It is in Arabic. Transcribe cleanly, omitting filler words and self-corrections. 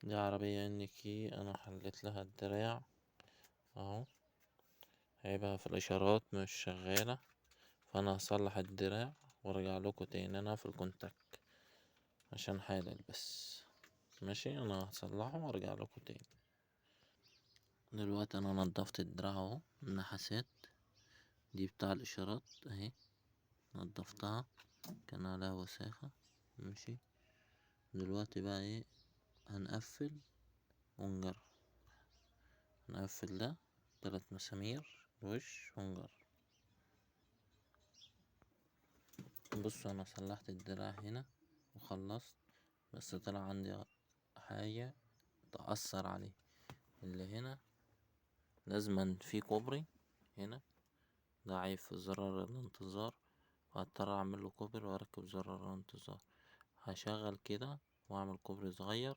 دي عربية انكي انا حليت لها الدراع اهو، عيبها في الاشارات مش شغالة، فانا هصلح الدراع وارجع لكم تاني. انا في الكونتاك عشان حالل بس. ماشي، انا هصلحه وارجع لكم تاني. دلوقتي انا نضفت الدراع اهو، النحاسات دي بتاع الاشارات اهي، نضفتها كان عليها وساخة. ماشي، دلوقتي بقى ايه، هنقفل ونجرب. نقفل ده 3 مسامير الوش ونجرب. بصوا انا صلحت الدراع هنا وخلصت، بس طلع عندي حاجة تأثر عليه. اللي هنا لازما في كوبري هنا، ده عيب في زرار الانتظار، فهضطر اعمله كوبري واركب زرار الانتظار. هشغل كده واعمل كوبري صغير